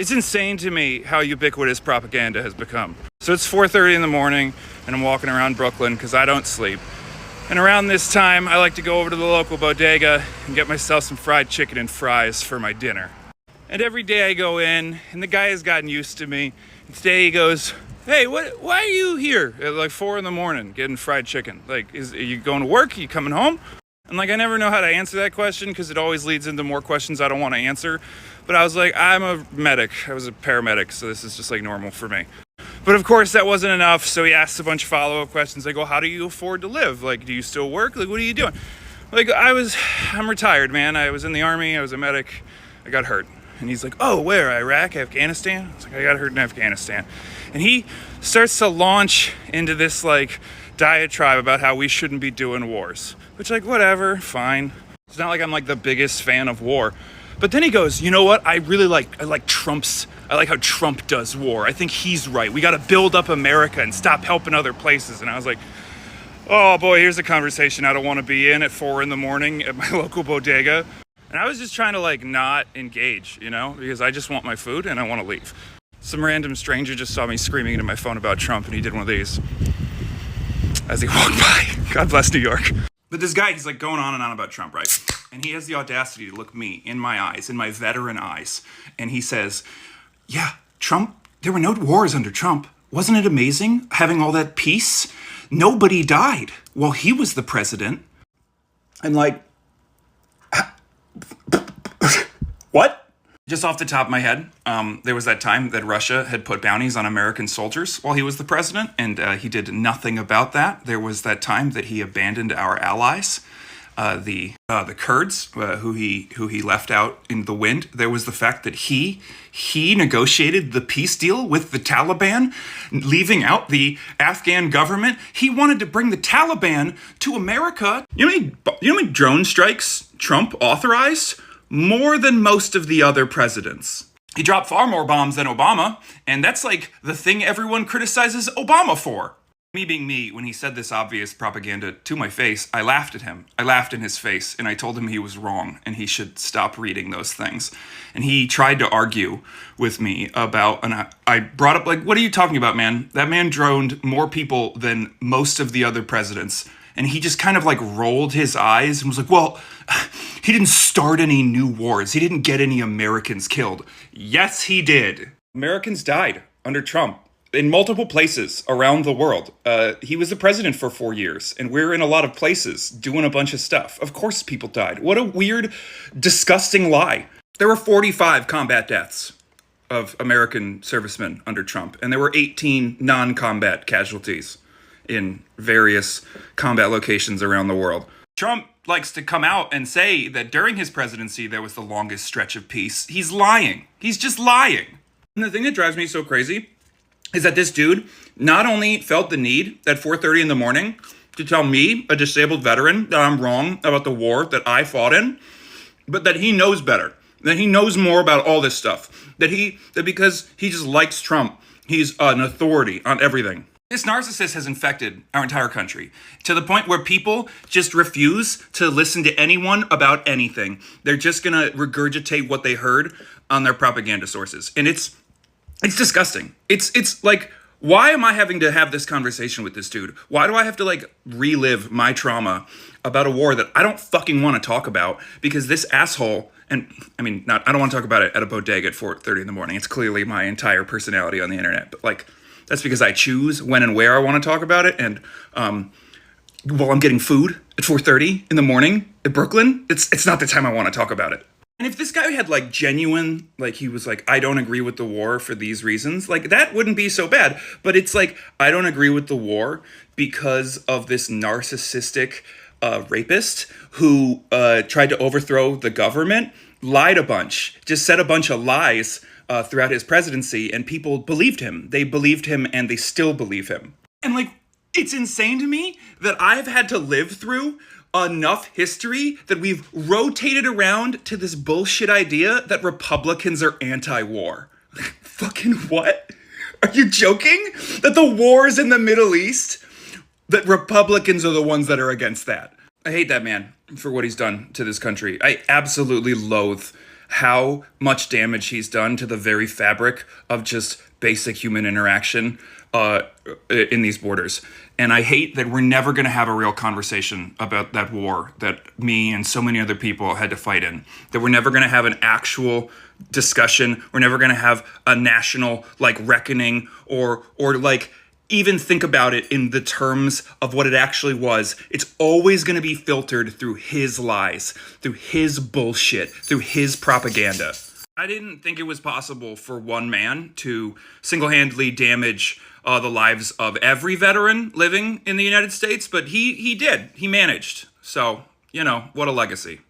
It's insane to me how ubiquitous propaganda has become. So it's 4:30 in the morning and I'm walking around Brooklyn because I don't sleep. And around this time, I like to go over to the local bodega and get myself some fried chicken and fries for my dinner. And every day I go in, and the guy has gotten used to me. And today he goes, "Hey, why are you here at like 4 in the morning getting fried chicken? Like, are you going to work? Are you coming home?" And like, I never know how to answer that question because it always leads into more questions I don't want to answer. But I was like, I'm a medic. I was a paramedic, so this is just like normal for me. But of course that wasn't enough, so he asked a bunch of follow-up questions. I go, how do you afford to live? Like, do you still work? Like, what are you doing? Like, I'm retired, man. I was in the army, I was a medic, I got hurt. And he's like, oh, where? Iraq, Afghanistan? I was like, I got hurt in Afghanistan. And he starts to launch into this like diatribe about how we shouldn't be doing wars. Which, like, whatever, fine. It's not like I'm like the biggest fan of war. But then he goes, you know what? I like how Trump does war. I think he's right. We got to build up America and stop helping other places. And I was like, oh boy, here's a conversation I don't want to be in at 4 in the morning at my local bodega. And I was just trying to like not engage, you know, because I just want my food and I want to leave. Some random stranger just saw me screaming into my phone about Trump, and he did one of these as he walked by. God bless New York. But this guy, he's like going on and on about Trump, right? And he has the audacity to look me in my eyes, in my veteran eyes. And he says, yeah, Trump, there were no wars under Trump. Wasn't it amazing having all that peace? Nobody died while he was the president. I'm like, what? Just off the top of my head, there was that time that Russia had put bounties on American soldiers while he was the president, and he did nothing about that. There was that time that he abandoned our allies, the Kurds, who he left out in the wind. There was the fact that he negotiated the peace deal with the Taliban, leaving out the Afghan government. He wanted to bring the Taliban to America. You know how many drone strikes Trump authorized? More than most of the other presidents. He dropped far more bombs than Obama, and that's like the thing everyone criticizes Obama for. Me being me, when he said this obvious propaganda to my face, I laughed at him. I laughed in his face, and I told him he was wrong, and he should stop reading those things. And he tried to argue with me about, and I brought up, like, what are you talking about, man? That man droned more people than most of the other presidents. And he just kind of like rolled his eyes and was like, well, he didn't start any new wars. He didn't get any Americans killed. Yes, he did. Americans died under Trump in multiple places around the world. He was the president for 4 years, and we're in a lot of places doing a bunch of stuff. Of course people died. What a weird, disgusting lie. There were 45 combat deaths of American servicemen under Trump, and there were 18 non-combat casualties in various combat locations around the world. Trump likes to come out and say that during his presidency there was the longest stretch of peace. He's lying. He's just lying. And the thing that drives me so crazy is that this dude not only felt the need at 4:30 in the morning to tell me, a disabled veteran, that I'm wrong about the war that I fought in, but that he knows better, that he knows more about all this stuff, that because he just likes Trump, he's an authority on everything. This narcissist has infected our entire country to the point where people just refuse to listen to anyone about anything. They're just going to regurgitate what they heard on their propaganda sources. And it's disgusting. It's like, why am I having to have this conversation with this dude? Why do I have to like relive my trauma about a war that I don't fucking want to talk about because this asshole, and I mean, I don't want to talk about it at a bodega at 4:30 in the morning. It's clearly my entire personality on the internet, but like, that's because I choose when and where I want to talk about it. And while I'm getting food at 4:30 in the morning in Brooklyn, it's not the time I want to talk about it. And if this guy had like genuine, like he was like, I don't agree with the war for these reasons, like that wouldn't be so bad. But it's like, I don't agree with the war because of this narcissistic rapist who tried to overthrow the government, lied a bunch, just said a bunch of lies throughout his presidency, and people believed him. They believed him, and they still believe him. And like, it's insane to me that I've had to live through enough history that we've rotated around to this bullshit idea that Republicans are anti-war. Fucking what? Are you joking? That the wars in the Middle East, that Republicans are the ones that are against that. I hate that man for what he's done to this country. I absolutely loathe how much damage he's done to the very fabric of just basic human interaction in these borders. And I hate that we're never going to have a real conversation about that war that me and so many other people had to fight in. That we're never going to have an actual discussion. We're never going to have a national like reckoning or like even think about it in the terms of what it actually was. It's always going to be filtered through his lies, through his bullshit, through his propaganda. I didn't think it was possible for one man to single-handedly damage the lives of every veteran living in the United States, but he did. He managed. So, what a legacy.